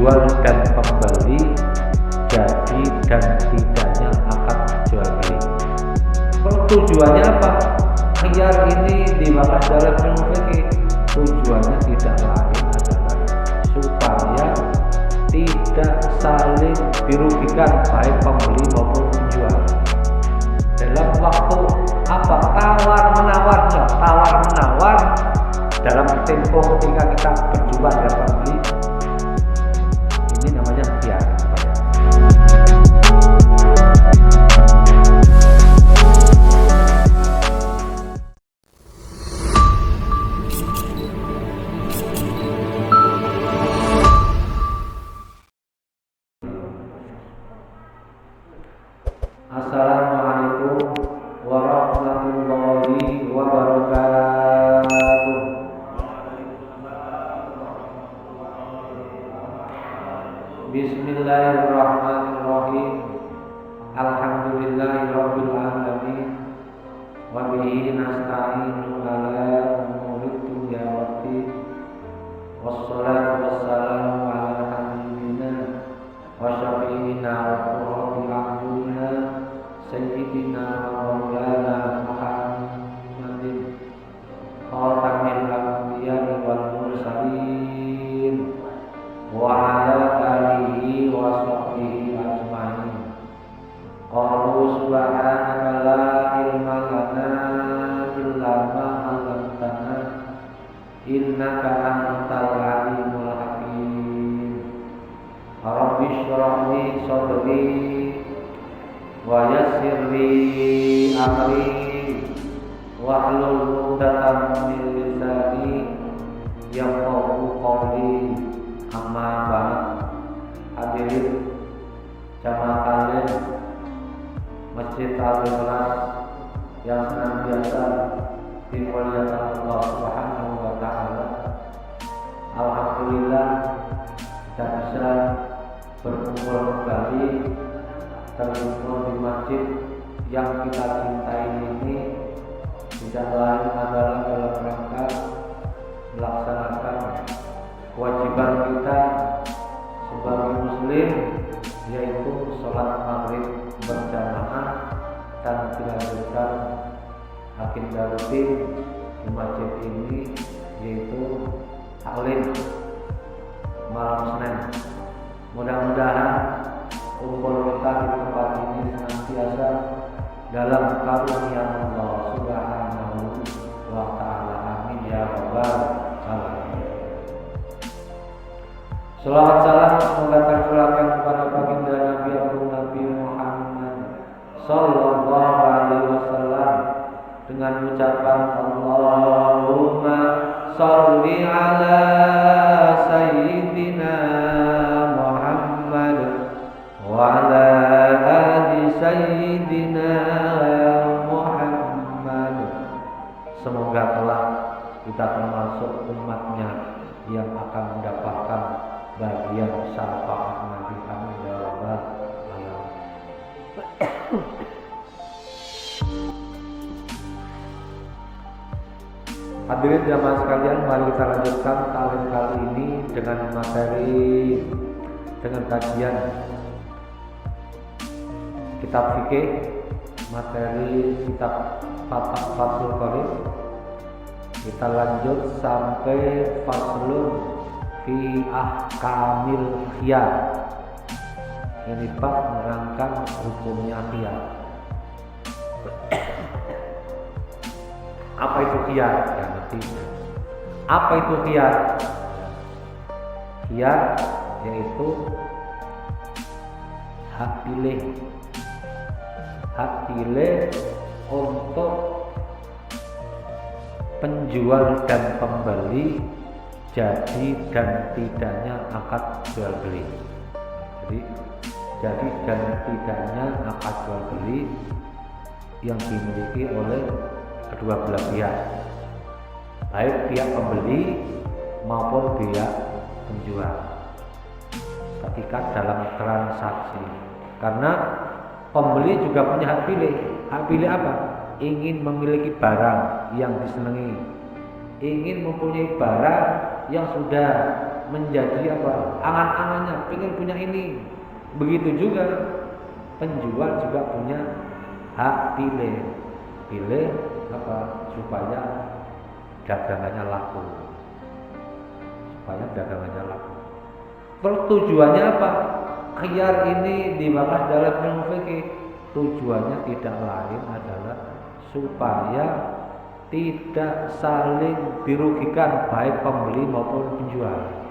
penjual dan pembeli, jadi dan tidaknya akad jual beli. Kalau tujuannya apa? Khiyar ini dibahas dalam ilmu fikih. Tujuannya tidak lain adalah supaya tidak saling dirugikan baik pembeli maupun penjual. Dalam waktu apa? Tawar menawar dalam tempo ketika kita berjumpa dengan pembeli, ini namanya khiyar. Assalamualaikum warahmatullahi wabarakatuh. Bismillahirrahmanirrahim. Alhamdulillahirabbil alamin. Wa bihi nasta'inu ala umuri dunya waddin. Wassalatu wassalamu ala habibina wa syafi'ina wa qurrati a'yunina sayyidina wa maulana Muhammadin khatamil anbiya'i wal mursalin wa ala alihi wa sahbihi ajma'in. Qalu subhanaka la ilma lana illa ma 'allamtana innaka antal alimul hakim. Rabbi shrah li sadri wa yassir li amri wahlul 'uqdatam min lisani yafqahu qawli. Amma ba'd. Hadirin jamaah kalian Masjid Al-Ikhlas yang senantiasa dimuliakan Allah Subhanahu wa taala. Alhamdulillah kita bisa berkumpul kembali terkumpul di masjid yang kita cintai ini, tidak lain adalah dalam rangka melaksanakan kewajiban kita sebagai muslim, yaitu sholat maghrib berjamaah dan dilanjutkan agenda rutin di masjid ini, yaitu taklim malam Senin. Mudah-mudahan kumpul kita di tempat ini senantiasa dalam karunia Allah Subhanahu wa ta'ala. Amin ya rabbal alamin. Salawat salam semoga tercurahkan kepada baginda Nabi Agung Nabi Muhammad sallallahu alaihi wasallam dengan ucapan Allahumma sholli ala sayyidina Muhammad wa ala ali sayyidina Muhammad. Semoga kelak kita termasuk umatnya yang akan mendapatkan bagian syafaat Nabi. Amin ya rabbal alamin. Hadirin jamaah sekalian, mari kita lanjutkan taklim kali ini dengan kajian kitab fikih, materi kitab Fathul Qorib. Kita lanjut sampai faslun fi ahkamil khiyar. Ini bab menerangkan hukumnya khiyar. Apa itu khiyar? Ya, ngerti. Apa itu khiyar? Khiyar yaitu hak pilih. Hak pilih untuk penjual dan pembeli, jadi dan tidaknya akad jual beli. Jadi dan tidaknya akad jual beli yang dimiliki oleh kedua belah pihak, baik pihak pembeli maupun pihak penjual ketika dalam transaksi. Karena pembeli juga punya hak pilih. Hak pilih apa? Ingin memiliki barang yang disenangi, ingin mempunyai barang yang sudah menjadi angan-angannya, ingin punya ini. Begitu juga penjual juga punya hak pilih supaya dagangannya laku, Tujuannya apa? Khiyar ini dibahas dalam ilmu fikih. Tujuannya tidak lain adalah supaya tidak saling dirugikan baik pembeli maupun penjual.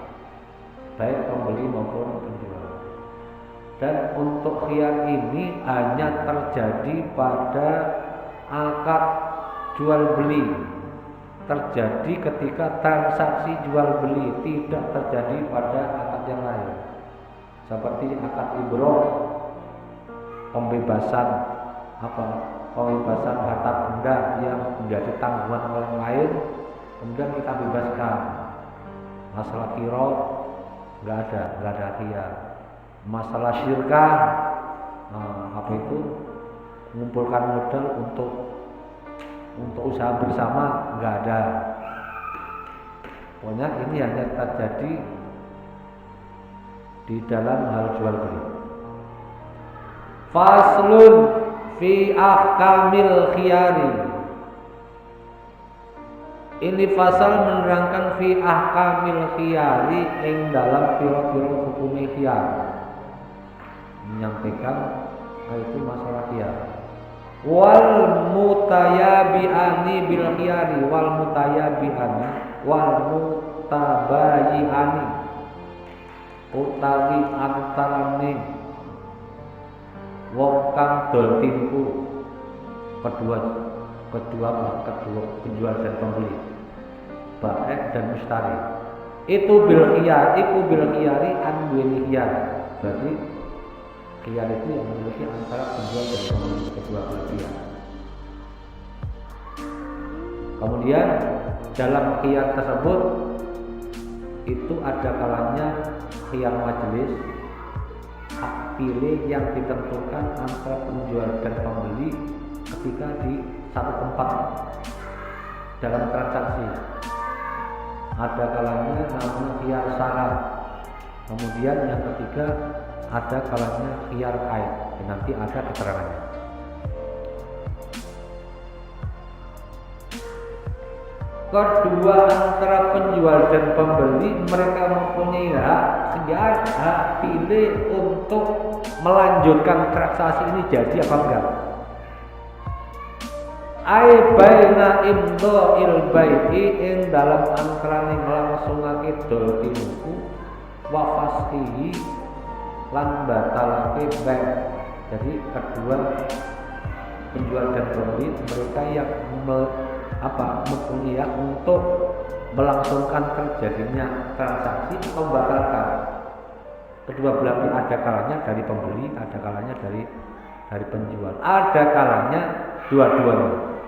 Dan untuk khiyar ini hanya terjadi pada akad jual beli, terjadi ketika transaksi jual beli, tidak terjadi pada akad yang lain. Seperti akad ibroh, pembebasan harta benda yang menjadi tanggungan orang lain, kemudian kita bebaskan. Masalah qirad nggak ada khiyar. Masalah syirkah, mengumpulkan modal untuk usaha bersama, nggak ada. Pokoknya ini hanya terjadi di dalam hal jual beli. Faslun fi ahkamil khiyari. Ini fasal menerangkan fi ahkamil khiyari ing dalam pira-pira hukum khiyar. Menyampaikan itu masalah khiyar. Wal mutayabi'ani bil khiyari wal mutabayi'ani utawi antarane wong kang dol timku kedua penjual dan pembeli, baik dan mustari, itu bil khiyari an duweni khiyar. Berarti khiyar itu yang memiliki antara penjual dan pembeli kedua belah pihak. Kemudian dalam khiyar tersebut itu ada kalanya khiyar majelis, hak pilih yang ditentukan antara penjual dan pembeli ketika di satu tempat dalam transaksi. Ada kalanya namanya khiyar syarat. Kemudian yang ketiga ada kalanya khiyar aid, nanti ada keterangannya. Kedua antara penjual dan pembeli, mereka mempunyai hak pilih untuk melanjutkan transaksi ini jadi apa enggak. Ai baina imdha'il bai'i ing dalam antarane nglangsungake dol tinuku wa fasqihi lan batalake bai'. Jadi kedua penjual dan pembeli mereka yang mempunyai hak untuk melangsungkan terjadinya transaksi atau membatalkan. Kedua belah pihak, ada kalanya dari pembeli, ada kalanya dari penjual, ada kalanya dua-duanya.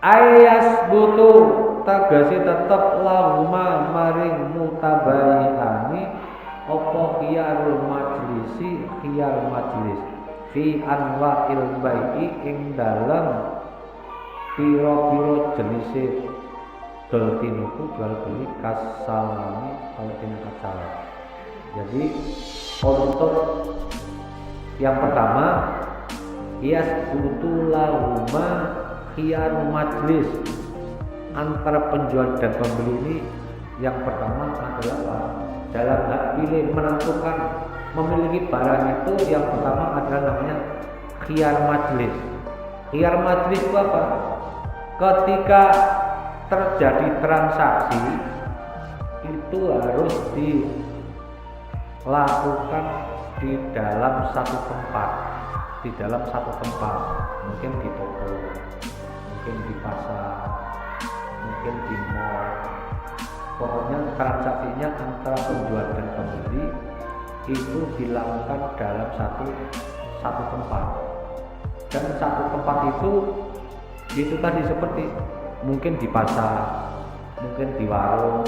Ayas butu tagasi tetap lahuma maring mutabayi'ani opo khiyarul majlisi khiyar majlis fi anwa'il bai'i ing dalam piro-piro jenise dol tinuku jual beli kasalami kalau tinuku kasalam. Jadi untuk yang pertama ayas butu lahuma khiyar majlis antara penjual dan pembeli ini, yang pertama adalah dalam hak pilih menentukan memiliki barang itu, yang pertama adalah namanya khiyar majlis. Khiyar majlis itu apa? Ketika terjadi transaksi itu harus dilakukan di dalam satu tempat, mungkin di toko, mungkin di pasar, mungkin di mall. Pokoknya transaksinya antara penjual dan pembeli itu dilakukan dalam satu tempat. Dan satu tempat itu tadi seperti mungkin di pasar, mungkin di warung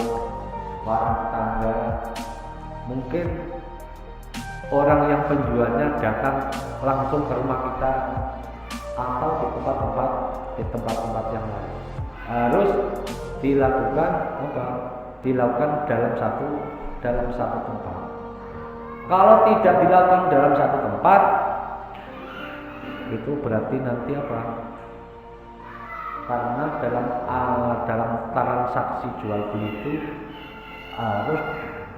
tangga, mungkin orang yang penjualnya datang langsung ke rumah kita, atau di tempat-tempat di tempat-tempat yang lain. Harus dilakukan apa? Dilakukan dalam satu tempat. Kalau tidak dilakukan dalam satu tempat, itu berarti nanti apa? Karena dalam transaksi jual beli itu harus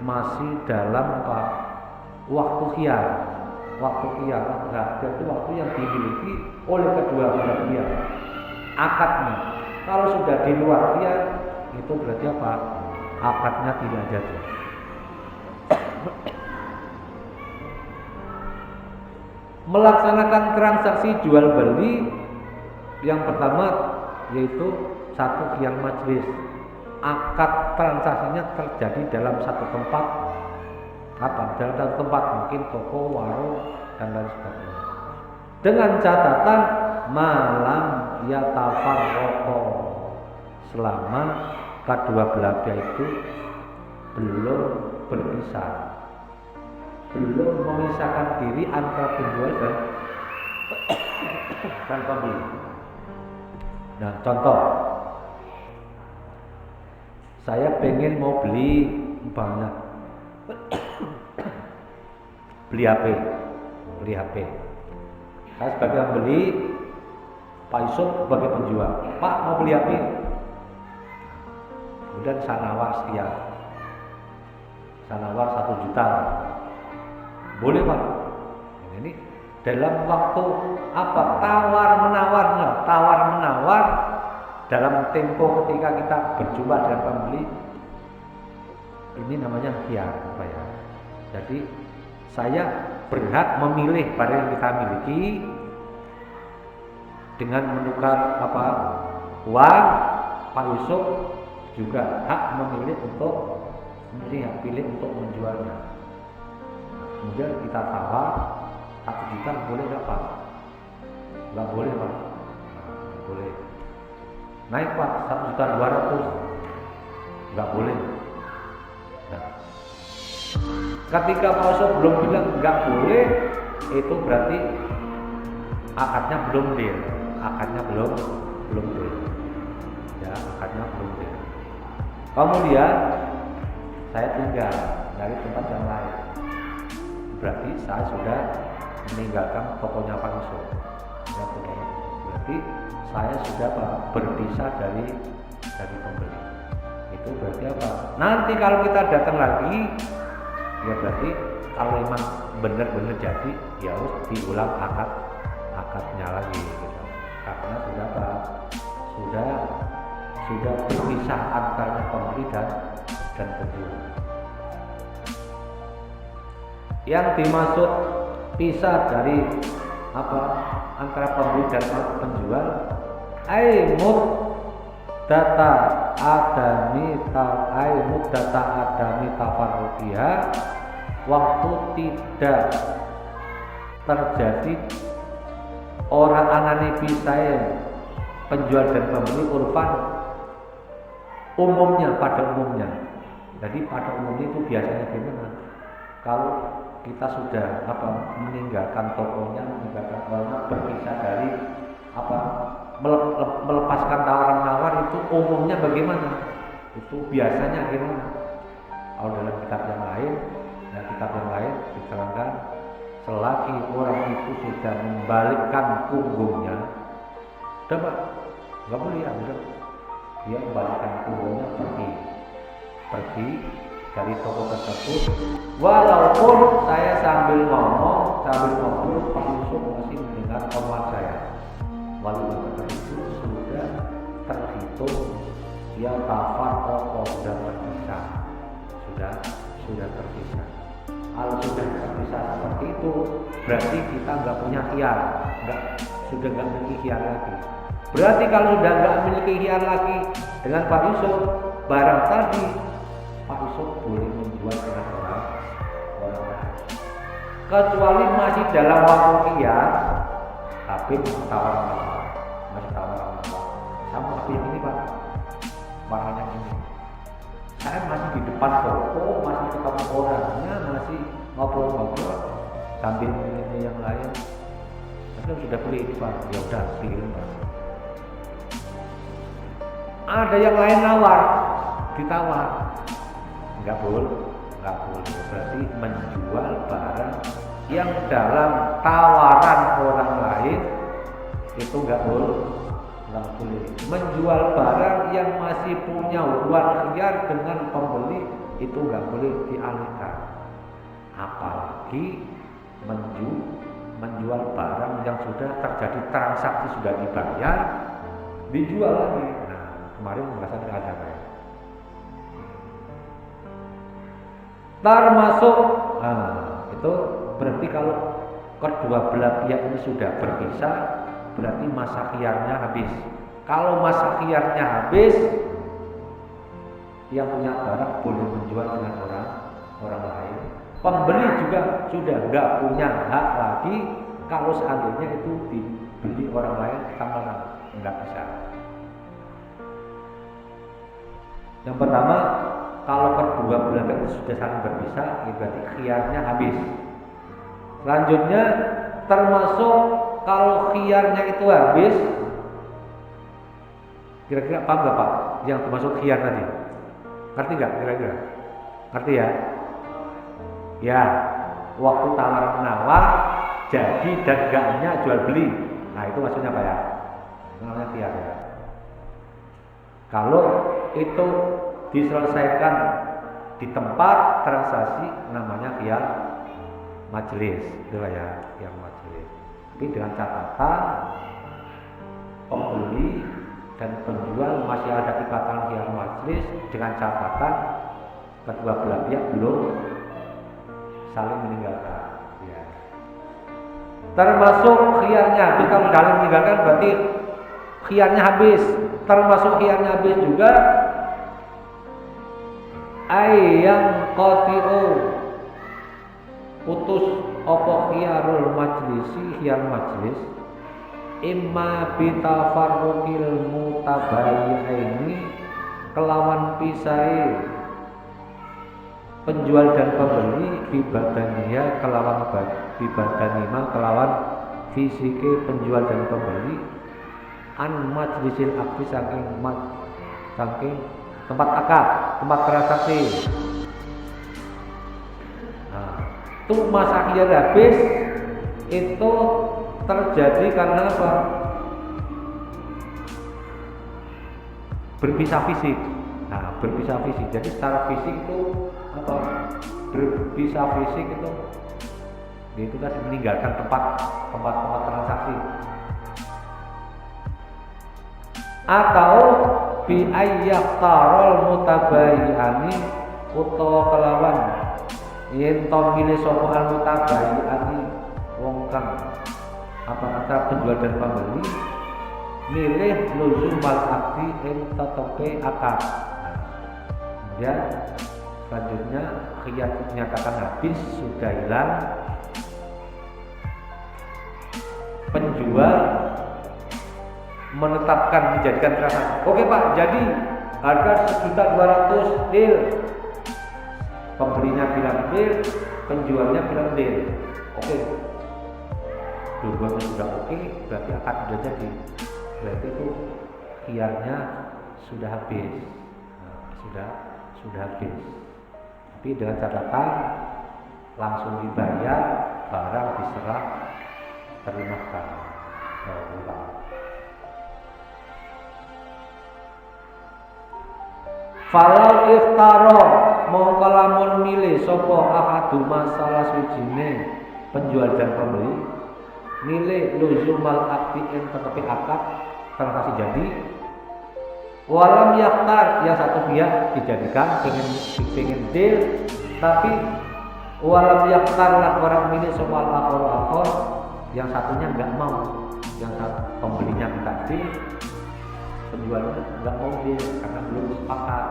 masih dalam apa? Waktu khiyar. Waktu khiyar itu waktu yang dimiliki oleh kedua belah pihak. Akadnya. Kalau sudah di luar khiyar, itu berarti apa? Akadnya tidak jadi. Melaksanakan transaksi jual beli yang pertama yaitu satu khiyar majlis. Akad transaksinya terjadi dalam satu tempat, dalam satu tempat, mungkin toko, warung dan lain sebagainya. Dengan catatan malam yatafarraqo, selama kedua belah pihak itu belum berpisah, belum memisahkan diri antara penjual dan pembeli. Nah, contoh, saya pengen mau beli umpamanya beli HP. Saya sebagai pembeli, Pak Yusuf sebagai penjual. Pak, mau beli HP. Kemudian saya nawar sekian. Saya nawar 1 juta. Boleh Pak. Ini dalam waktu apa? Tawar menawar dalam tempo ketika kita berjumpa dengan pembeli. Ini namanya khiyar, Pak ya. Jadi saya berhak memilih barang yang kita miliki dengan menukar apa? Uang. Pak Yusuf juga hak memilih untuk pilih untuk menjualnya. Kemudian kita tawar 1 juta, boleh nggak Pak? Nggak boleh Pak. Nggak boleh. Naik Pak 1.200.000, nggak boleh. Nah, ketika Pak Yusuf belum bilang nggak boleh, itu berarti akadnya belum deal. Ya, akadnya belum deal. Kemudian saya tinggal dari tempat yang lain. Berarti saya sudah meninggalkan tokonya Pak Yusuf. Berarti saya sudah berpisah dari pembeli. Itu berarti apa? Nanti kalau kita datang lagi, ya berarti kalau memang benar-benar jadi, ya harus diulang akadnya lagi gitu. Karena sudah apa? Sudah berpisah antara pembeli dan penjual. Yang dimaksud pisah dari apa? Antara pembeli dan penjual, muddata adami tafarruqiha, waktu tidak terjadi orang anane pisah penjual dan pembeli urfan pada umumnya. Jadi pada umumnya itu biasanya gimana? Kalau kita sudah meninggalkan tokonya, meninggalkan orang, berpisah dari melepaskan tawaran-tawar, itu umumnya bagaimana? Itu biasanya gimana? Kalau dalam kitab yang lain diterangkan selagi orang itu sudah membalikkan punggungnya, udah nggak boleh ya, udah dia membalikkan punggungnya, pergi dari toko tersebut. Walaupun saya sambil ngobrol Pak Yusuf masih mendengar omongan saya, walaupun itu sudah terhitung dia tafarraqo, sudah terpisah, sudah terpisah. Kalau sudah terpisah seperti itu, berarti kita nggak punya khiyar, sudah nggak memiliki khiyar lagi. Berarti kalau sudah nggak memiliki khiyar lagi dengan Pak Yusuf, barang tadi Pak Yusuf boleh menjual dengan orang lain, kecuali masih dalam waktu khiyar, tapi masih tawar. Sama seperti ini Pak, barangnya ini. Saya masih di depan toko, masih ketemu orangnya, masih ngobrol-ngobrol sambil ini yang lain. Tapi sudah beli ini Pak, ya udah beliin Pak. ada yang lain nawar, ditawar, nggak boleh. Berarti menjual barang yang dalam tawaran orang lain itu nggak boleh. Menjual barang yang masih punya hubungan khiyar dengan pembeli itu nggak boleh dialihkan. Apalagi menjual barang yang sudah terjadi transaksi, sudah dibayar, dijual lagi. Nah, kemarin merasa tidak ada ya. Termasuk, itu berarti kalau kedua belah pihak ini sudah berpisah, berarti masa khiyarnya habis. Kalau masa khiyarnya habis, yang punya barang boleh menjual dengan orang lain. Pembeli juga sudah nggak punya hak lagi kalau seandainya itu dibeli orang lain sama nggak bisa. Yang pertama, kalau kedua belah pihak sudah saling berpisah, berarti khiyarnya habis. Selanjutnya, termasuk kalau khiyarnya itu habis, kira-kira paham nggak Pak? Yang termasuk khiyar tadi, ngerti nggak kira-kira? Ngerti ya? Ya, waktu tawar menawar, jadi dan enggaknya jual beli. Nah itu maksudnya apa ya? Namanya khiyar ya. Kalau itu diselesaikan di tempat transaksi, namanya khiyar majelis, itu ya, khiyar majelis. Tapi dengan catatan pembeli dan penjual masih ada ikatan khiyar majelis, dengan catatan kedua belah pihak belum saling meninggalkan. Ya. Termasuk khiyarnya habis. Kalau saling meninggalkan berarti khiyarnya habis. Termasuk khiyarnya habis juga ayang qati'u, putus apa khiyarul majlisi, khiyar majlis, imma bitafarruqil mutabayyi'aini, kelawan pisai penjual dan pembeli, bibadaniya kelawan bibadanima kelawan fisike penjual dan pembeli, an majlisil akdi saking tempat akad, tempat transaksi. Nah, itu masa khiyar habis itu terjadi karena apa? Berpisah fisik. Nah, berpisah fisik. Jadi secara fisik itu apa? Berpisah fisik itu kan meninggalkan tempat transaksi. Atau bi ayyaqtarul mutabayyi'ani, utawa kelawan yen to milih sapa al mutabayyi'ani wong kang antara penjual dan pembeli milih luzumal akdi ing tetepe akad. Kemudian selanjutnya khiyar dinyatakan habis, sudah hilang, penjual menetapkan, menjadikan transaksi. Oke Pak, jadi harga 1.200.000 deal. Pembelinya bilang deal, penjualnya bilang deal. Oke, dua-duanya sudah oke, berarti akad sudah jadi. Berarti itu khiyarnya sudah habis. Nah, sudah habis. Tapi dengan catatan langsung dibayar, barang diserah, terimakan. Falau iftaro mongko lamun milih sapa ahadu masalah sujine penjual dan pembeli milih luzumal akdi ing tetepi akad transaksi jadi, walam yaktar, yang satu pihak dijadikan pengen deal, tapi walam yaktar lah orang milih sapa akhor, yang satunya enggak mau, yang satu pembelinya minta deal, penjualnya nggak mau deal karena belum sepakat.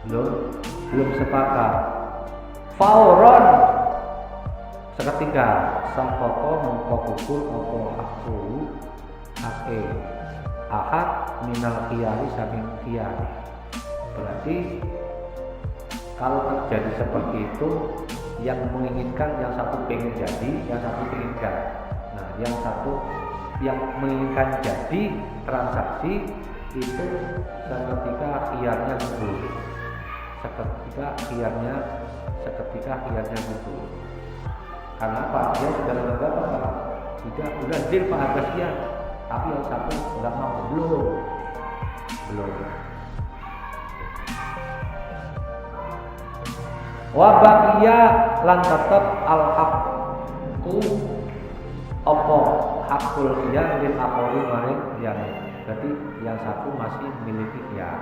Belum sepakat. Fauron seketika sang pokok mongko gugur apa hakku ake ahad minal khiyari saking khiyar. Berarti kalau terjadi seperti itu, yang menginginkan yang satu pengen jadi, yang satu pengen enggak. Nah, yang satu yang menginginkan jadi transaksi itu seketika khiyarnya gugur, seketika khiyarnya gugur. Karena apa? Dia sudah menganggap apa? Udah deal Pak harga sekian, tapi yang satu nggak mau, belum. Wa baqiya lan tetep al haqqu apa hakul khiyar lil akhari maring yang berarti yang satu masih memiliki khiyar,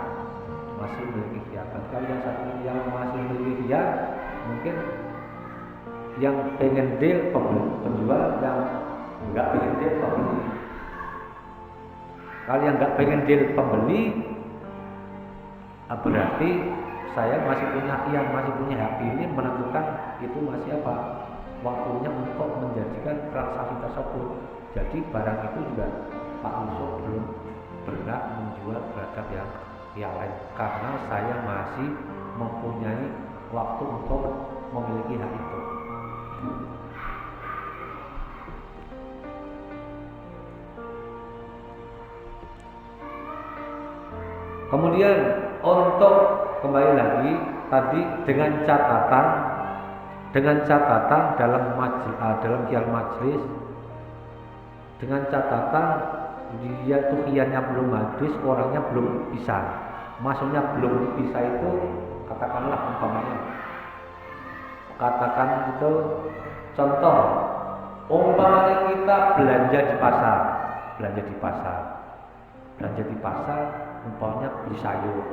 kalau yang satu yang masih memiliki khiyar mungkin yang pengen deal penjual, yang nggak pengen deal pembeli. Kalau yang nggak pengen deal pembeli berarti saya masih punya hak pilih menentukan itu masih apa waktunya untuk menjadikan transaksi tersebut. Jadi barang itu juga Pak Yusuf belum berhak menjual terhadap yang lain karena saya masih mempunyai waktu untuk memiliki hak itu. Kemudian untuk kembali lagi tadi dengan catatan dalam khiyar majlis, dengan catatan dia itu khiyarnya belum habis, orangnya belum bisa. Maksudnya belum bisa itu katakanlah umpamanya, itu contoh umpamanya kita belanja di pasar umpamanya beli sayur.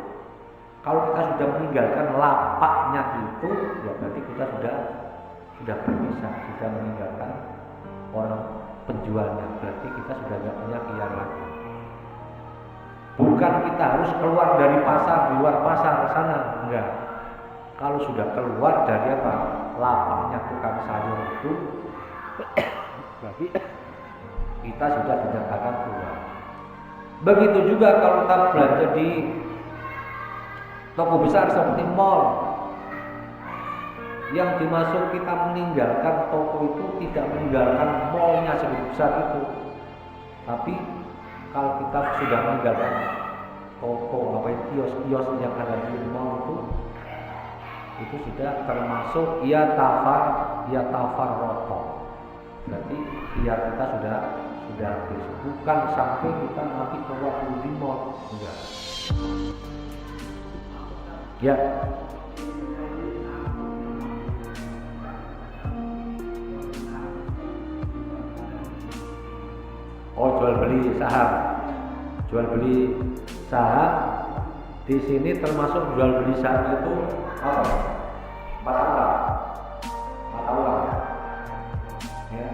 Kalau kita sudah meninggalkan lapaknya itu, ya berarti kita sudah berpisah, sudah meninggalkan orang penjualnya, berarti kita sudah tidak punya khiyar lagi. Bukan kita harus keluar dari pasar, di luar pasar sana, enggak. Kalau sudah keluar dari apa lapaknya tukang sayur itu, berarti kita sudah dinyatakan keluar. Begitu juga kalau kita belanja di toko besar seperti mall, yang dimaksud kita meninggalkan toko itu tidak meninggalkan mallnya sebesar itu, tapi kalau kita sudah meninggalkan toko kios yang ada di mall itu sudah termasuk ya tafar rokok. Berarti khiyar kita sudah habis, bukan sampai kita nanti keluar di mall, enggak. Ya. Oh, jual beli saham di sini termasuk jual beli saham itu apa? Mata uang. Ya.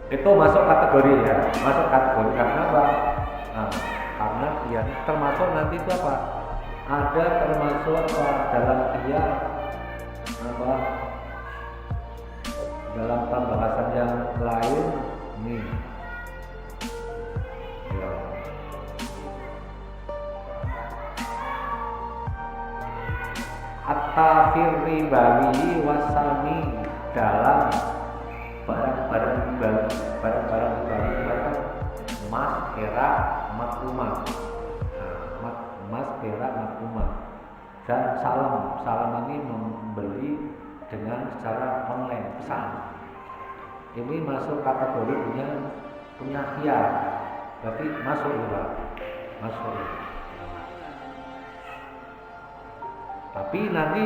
Itu masuk kategori karena apa? Karena ya termasuk nanti itu apa? Ada termasuk apa dalam khiyar apa? Dalam pembahasan yang lain nih. Ya. At-tafir ribawi wasami dalam barang-barang ribawi emas, perak, makrumah. Emas, perak, makrumah. Dan salam ini membeli dengan secara online, pesan. Ini masuk kategori punya khiyar. Berarti masuk ya, masuk. Tapi nanti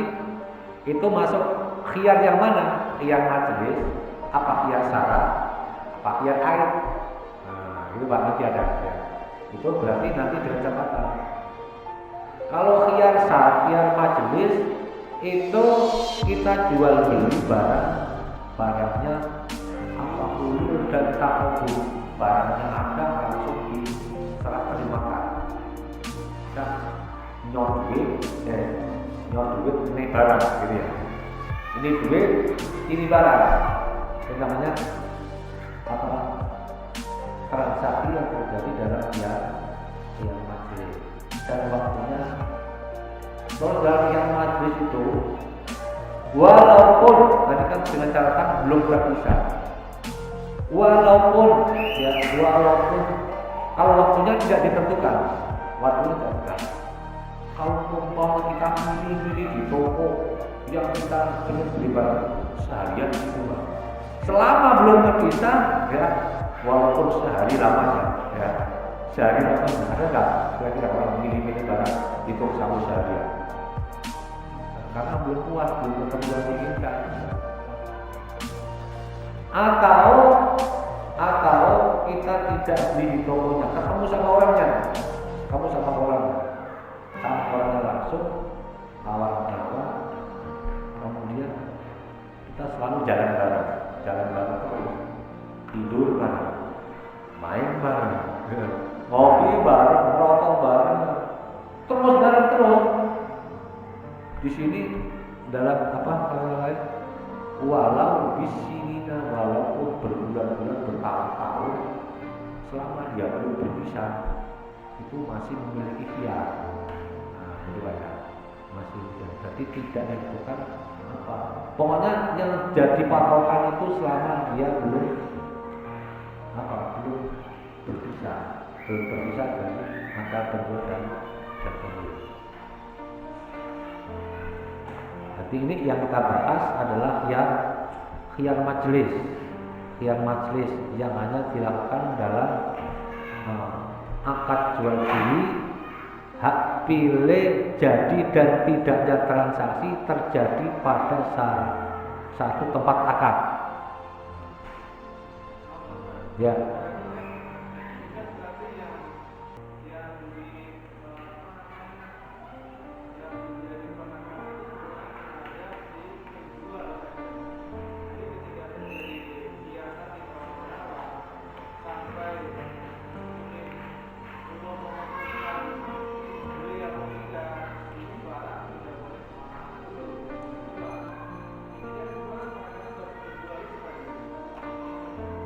itu masuk khiyar yang mana? Khiyar majlis, apa khiyar syarat, apa khiyar air? Itu Pak nanti ada. Ya. Itu berarti nanti dengan catatan. Kalau khiyar syarat, khiyar majlis itu kita jual beli barangnya apa dulu dan tak dulu, barangnya ada langsung diserah terimakan. Kita nyor duit ini barang gitu ya. Ini duit, ini barang. Itu namanya apa? Transaksi yang terjadi dalam khiyar majlis dan waktunya Kalau dalam yang majlis itu, walaupun tadi kan dengan catatan belum terpisah, walaupun kalau waktunya tidak ditentukan, waktunya tidak ditentukan. Kalau umpama kita milih di toko yang kita ingin beli barang seharian itu, selama belum terpisah, ya walaupun sehari lamanya, ya sehari lamanya ada nggak kira-kira orang milih barang di toko sama seharian? Karena belum puas, belum ketemu yang diinginkan. Atau kita tidak beli di tokonya, ketemu sama orangnya, sama orangnya langsung, tawar-tawar, kemudian kita selalu jalan bareng terus, tidur bareng, main bareng, ngopi bareng, rokok bareng, terus. Di sini dalam lain, walau bisinina, walaupun berbulan-bulan, bertahun-tahun, selama dia belum berpisah, itu masih memiliki khiyar. Nah, itu banyak masih khiyar. Jadi tidak dilakukan apa. Pokoknya yang jadi patokan itu selama dia belum berpisah dari antara penjual dan pembeli. Jadi ini yang kita bahas adalah khiyar majlis yang hanya dilakukan dalam akad jual beli, hak pilih jadi dan tidaknya transaksi terjadi pada satu tempat akad. Ya.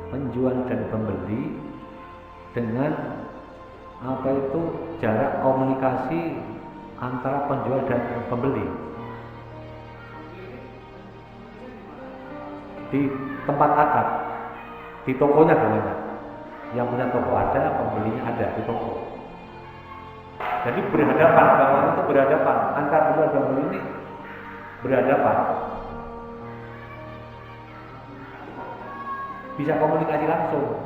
Penjual dan pembeli dengan jarak komunikasi antara penjual dan pembeli di tempat akad, di tokonya namanya. Yang punya toko ada, pembelinya ada di toko. Jadi berhadapan antara penjual dan pembeli ini berhadapan. Bisa komunikasi langsung.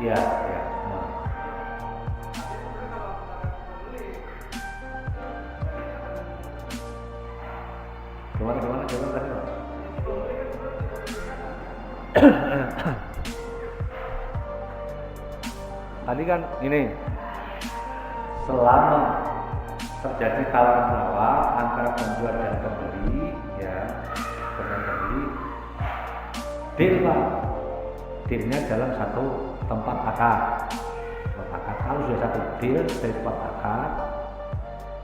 Ya. Gimana tadi, Pak? Tadi kan ini, selama terjadi tawar-menawar antara penjual dan pembeli, dealnya dalam satu tempat akad. Kalau sudah satu deal dari tempat akad,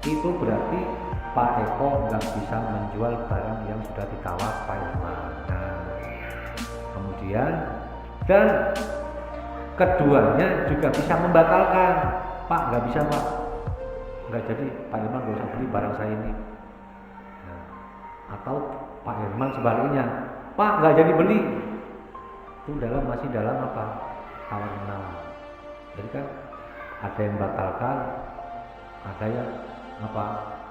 itu berarti Pak Eko nggak bisa menjual barang yang sudah ditawar Pak Irman. Nah, kemudian dan keduanya juga bisa membatalkan. Pak, nggak bisa Pak, nggak jadi, Pak Irman nggak usah beli barang saya ini. Nah, atau Pak Irman sebaliknya, Pak nggak jadi beli. Itu masih dalam tawar menawar. Jadi kan ada yang batalkan, ada yang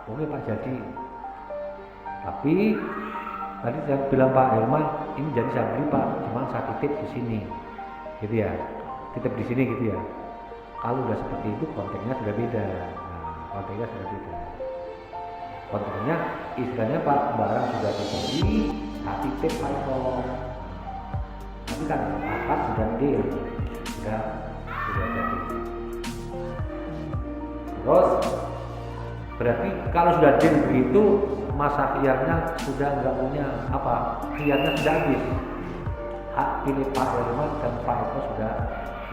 oke Pak jadi. Tapi tadi saya bilang Pak Irman, ini jadi saya beli Pak, cuma saya titip di sini, gitu ya, titip di sini gitu ya. Kalau udah seperti itu konteksnya sudah beda. Konteksnya istilahnya Pak, barang sudah dibeli, saya titip Pak Eko. Tapi kan akad sudah deal, sudah jadi. Terus berarti kalau sudah deal begitu, masa khiyarnya sudah nggak punya apa, khiyarnya sudah habis, hak pilih Pak Herman dan Pak Eko sudah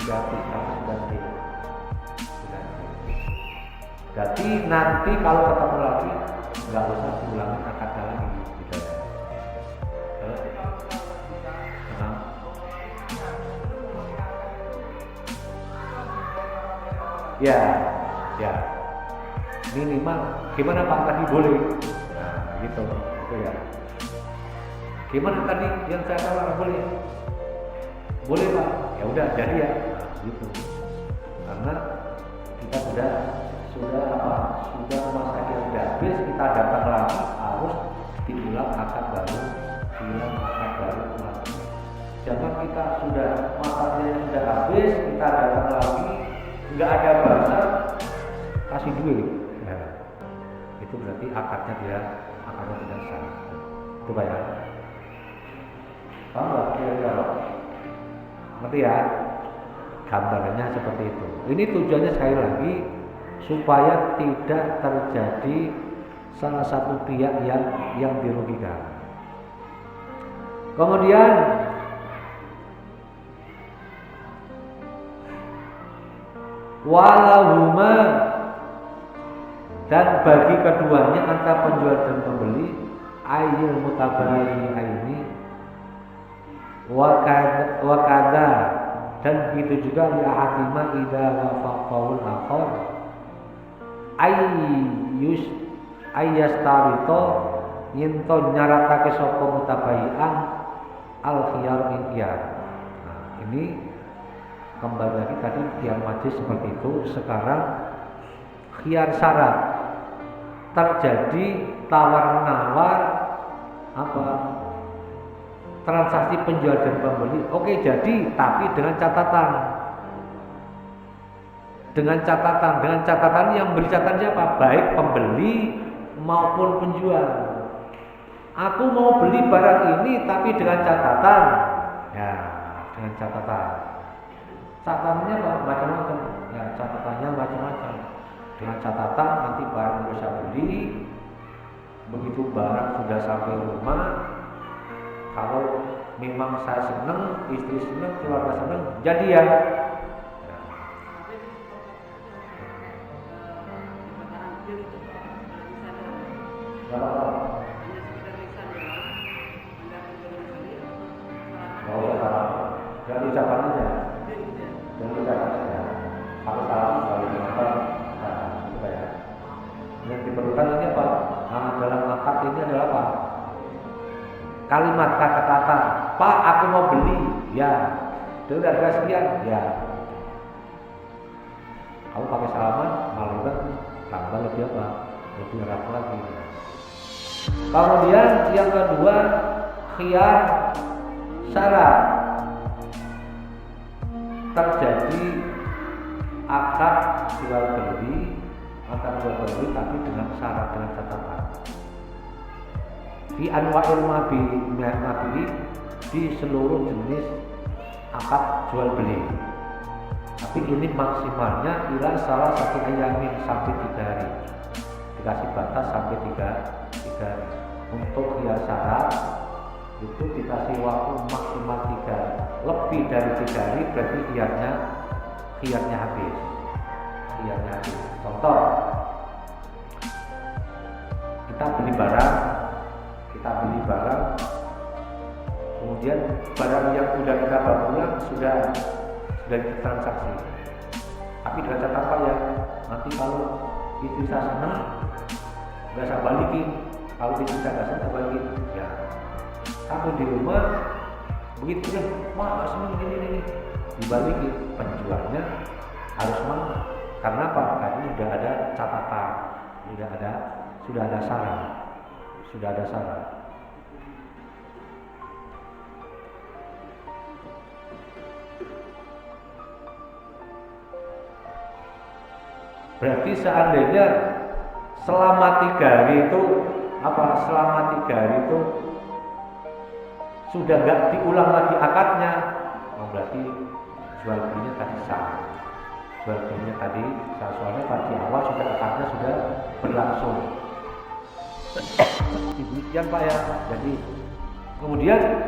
habis, sudah tidak. Jadi nanti kalau ketemu lagi nggak usah diulangi akadnya lagi gitu ya. Ya minimal gimana Pak tadi boleh, nah gitu ya. Gimana tadi yang saya tahu boleh Pak, ya udah jadi ya, nah, gitu. Karena kita sudah masa yang sudah habis, kita datang lagi harus diulang akad baru, jangan kita sudah masanya sudah habis, kita datang lagi nggak ada bahasa kasih duit, ya. Itu berarti akadnya tidak sah. Itu Pak ya. Paham nggak kira-kira? Ngerti ya? Gambarannya seperti itu. Ini tujuannya sekali lagi supaya tidak terjadi salah satu pihak yang dirugikan. Kemudian walahuma, dan bagi keduanya antara penjual dan pembeli, ayyul mutabayi'aini wakada, dan begitu juga li ahadima idza wafaqaul akhar ayyastarito yento nyaratake sapa mutabayi'an al khiyar min khiyar. Nah, ini kembali lagi tadi khiyar majlis seperti itu. Sekarang khiyar syarat, terjadi tawar-menawar apa transaksi penjual dan pembeli. Oke, jadi tapi dengan catatan yang beri catatan siapa? Baik pembeli maupun penjual. Aku mau beli barang ini tapi dengan catatan, ya dengan catatan. Catatannya macam-macam, ya catatannya macam-macam. Dengan catatan nanti barang bisa beli, begitu barang sudah sampai rumah, kalau memang saya senang, istri senang, keluarga senang, jadi ya. Jangan ucapan aja. Harus salam kalau dimakan. Yang diperlukan ini apa? Nah, dalam akad ini adalah apa? Kalimat kata-kata. Pak, aku mau beli. Ya. Itu udah harga sekian. Ya. Kamu pakai salaman, malah tambah lebih apa? Lebih erat lagi. Kemudian yang kedua, khiyar syarat. Terjadi akad jual beli tapi dengan syarat, dengan catatan. Di anwa'il mabi di seluruh jenis akad jual beli. Tapi ini maksimalnya ila salah satu ayamin sampai 3 hari. Dikasih batas sampai 3 hari. Untuk khiyar syarat itu dikasih waktu maksimal 3 hari. Lebih dari 3 hari berarti khiyarnya habis. Contoh, kita beli barang, kemudian barang yang sudah kita bawa pulang sudah ditransaksi. Tapi dengan catatan apa ya? Nanti kalau istri saya senang, nggak saya balikin. Kalau istri saya nggak senang, balikin. Ya, sampai di rumah begitu kan, nggak senang ini dibalikin. Penjualnya harus mana? Karena apa? Karena sudah ada catatan, sudah ada syarat. Berarti seandainya selama 3 hari itu sudah nggak diulang lagi akadnya, berarti jual belinya tadi sah. Soalnya tadi awal sudah akadnya sudah berlangsung. Demikian Pak ya. Jadi kemudian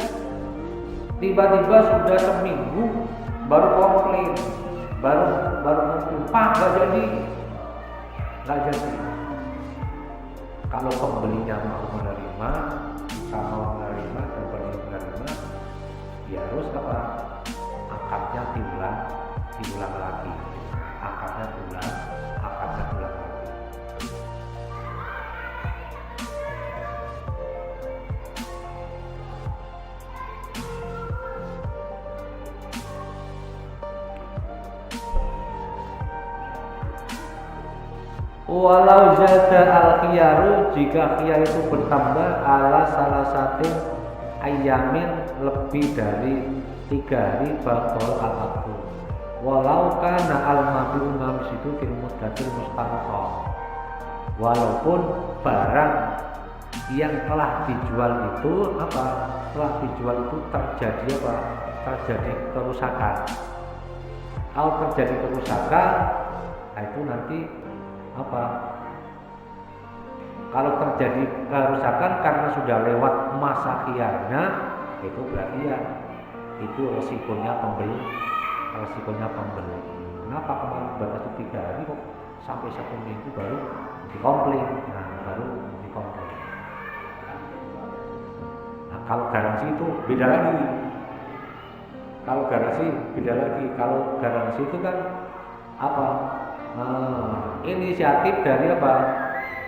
tiba-tiba sudah seminggu baru komplain, baru ngomong, Pak nggak jadi. Kalau pembelinya mau menerima, sama menerima, pembeli menerima, ya harus apa? Akadnya diulang lagi. Akadnya diulang lagi. Walau zada al-khiyaru, jika khiyar itu bertambah ala salah satu ayamin lebih dari 3 hari batal al-aqdu. Walau kana al-mabi'u ngamis itu fil muddatil mustaqah. Walaupun barang yang telah dijual itu apa? Telah dijual itu terjadi apa? Terjadi kerusakan. Kalau terjadi kerusakan, nah itu nanti apa? Kalau terjadi kerusakan karena sudah lewat masa khiyarnya, itu berarti ya itu resikonya pembeli. Kenapa kemarin batasi 3 hari kok sampai 1 minggu baru dikomplain? Nah, kalau garansi itu beda lagi. Kalau garansi itu kan apa? Inisiatif dari apa?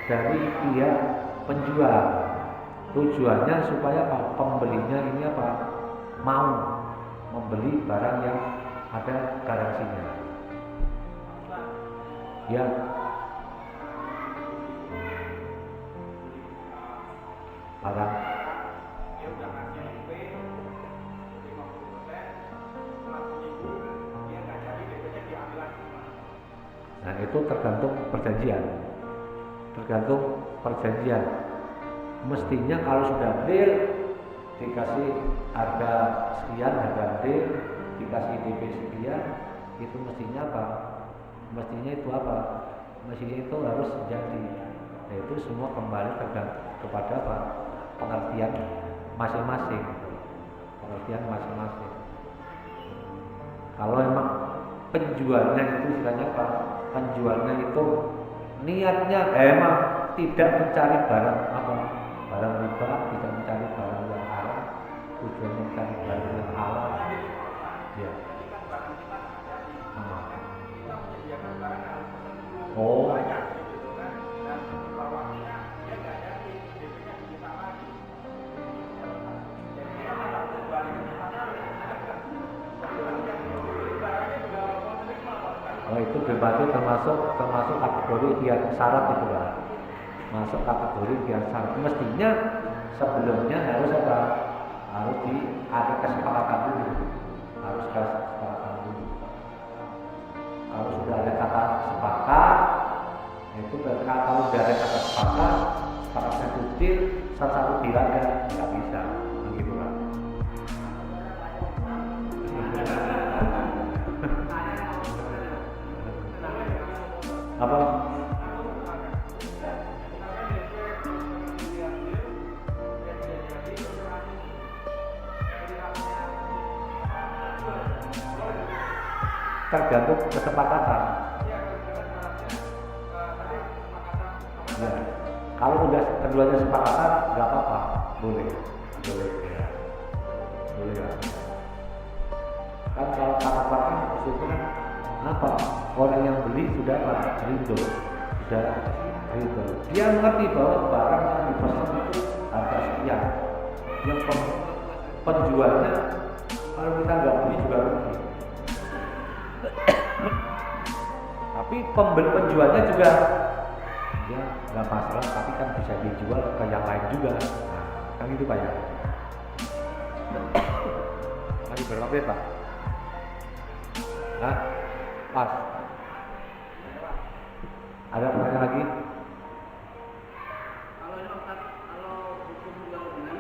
Dari pihak penjual. Tujuannya supaya apa? Pembelinya ini apa? Mau membeli barang yang ada garansinya. Ya. Barang. Nah, itu tergantung perjanjian. Mestinya kalau sudah deal dikasih harga sekian, harga deal dikasih DP sekian, itu mestinya apa? Mestinya itu harus jadi. Nah, itu semua kembali kepada apa? Pengertian masing-masing. Kalau emang penjualnya itu istilahnya apa? Penjualnya itu niatnya emang tidak mencari barang riba, tidak mencari barang yang halal, tujuannya mencari barang yang halal. Ya. Oh. Itu berarti termasuk kategori khiyar syarat itu lah. Masuk kategori khiyar syarat. Mestinya sebelumnya harus ada kesepakatan dulu. Kalau sudah ada kata sepakat, itu kalau sudah ada kata sepakat, sepakatnya detil, satu dilanggar nggak bisa, begitu lah. Apa? Tergantung kesepakatan. Ya. Kalau udah keduanya sepakatan, nggak apa-apa, boleh ya. Kan kalau kata-kata itu kan apa? Orang yang beli sudah ridho. Dia mengerti bahwa barang yang dipesan itu harga sekian. Yang penjualnya kalau kita nggak beli juga rugi. Tapi penjualnya juga ya nggak masalah, tapi kan bisa dijual ke yang lain juga. Nah, kan itu Pak ya. Masih berapa ya Pak? Pas. Ada pertanyaan lagi? Kalau hukum jual beli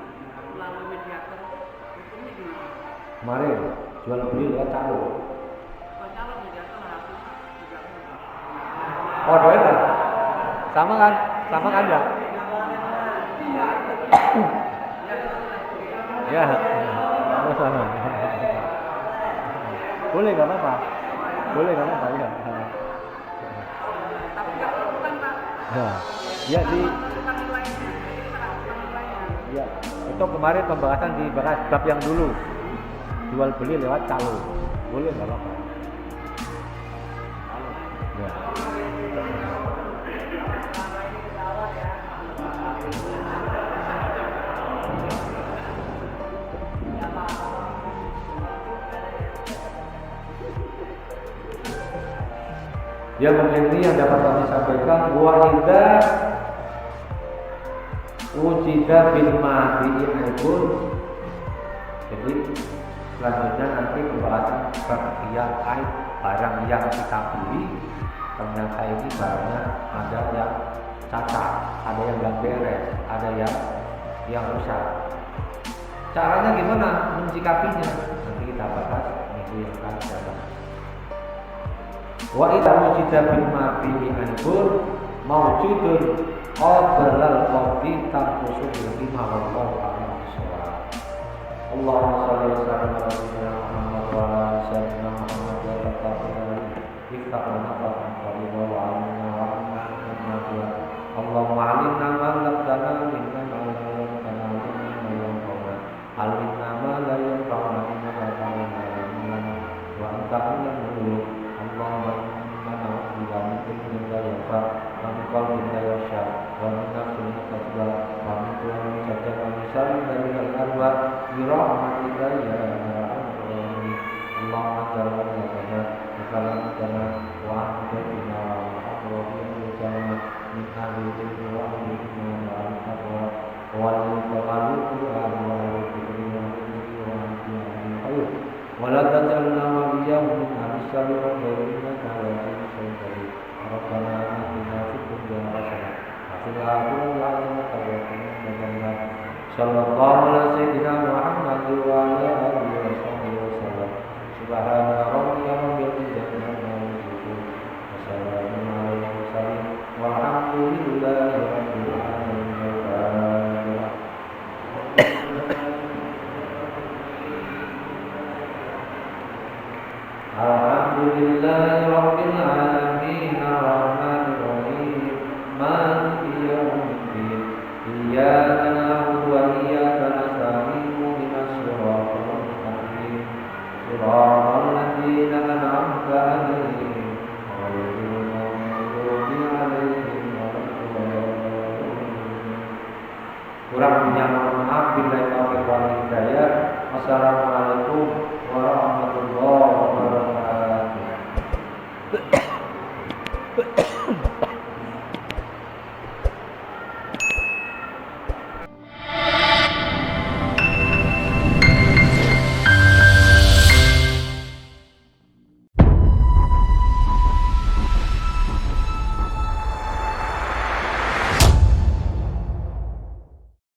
melalui mediator, hukumnya gimana? Kemarin jual beli lewat calo. Kalau mediator harus juga Oh, doa kan? Sama kan ya? Ya. Oh, sana. Boleh nggak apa-apa. Boleh nggak apa-apa ya. Tapi nggak bukan Pak. Ya. Ya di Menentukan nilainya. Menentukan nilainya. ya itu kemarin pembahasan di bahas bab yang dulu jual beli lewat calo. Boleh nggak apa-apa. Ya. Ya mungkin ini yang dapat kami sampaikan wa idza wujida bil ma'di'in aibun. Jadi selanjutnya nanti pembahasan yang aib barang yang kita beli ternyata ini barangnya ada yang cacat, ada yang nggak beres, ada yang rusak. Caranya gimana menyikapinya? Nanti kita bahas minggu yang akan datang. Wa idza wujida bil ma'di'in aibun mawjudun qabla al-qabdi tanqusu bil qimah wallahu a'lam bishawab. Allahumma shalli wa sallim ala sayyidina Muhammad wa ala sayyidina Muhammad wa taqabbal iftah wa nafa'an qariba wa alimna wa alimna Allahumma alimna ma lam tana minna ma lam tana minna ma lam tana alimna ma la yanfa'una minna ma ta'lamuna wa anta alimul ghuyub. Allahumma inna na'udzubika min ilmin la yanfa' wa min qalbin la yakhsha wa min nafsin la tashba wa min qalbin sajda wa min sharri dhalil al-arwa bi rahmatika ya arhamar rahimin. Allahumma jalla wa ala kalamana wa anta bina wa amrina jalla min ahli ilmi wa ahli iman wa al-taqwa wa al-tawalu wa al-fikri wa al-ilmi wa al-khair wa la tajalna wa iyyahu min ahli wa innaka ala kulli shay'in qadir. Rabbana atina fid dunya hasanah wa fil akhirati hasanah wa qina adzaban nar. Sallallahu ala sayyidina Muhammad wa ala alihi wa sahbihi wa sallam. Subhana rabbika rabbil izzati amma yasifun wa salamun alal mursalin walhamdulillahi rabbil alamin. Alhamdulillahi rabbil alamin arrahmanir rahim maliki yaumiddin iyyaka na'budu wa iyyaka nasta'in ihdinas siratal mustaqim siratal ladzina an'amta 'alaihim ghairil maghdubi 'alaihim waladdallin. Kurang lebihnya mohon maaf, billahi taufiq wal hidayah. Wassalamualaikum warahmatullahi wabarakatuh.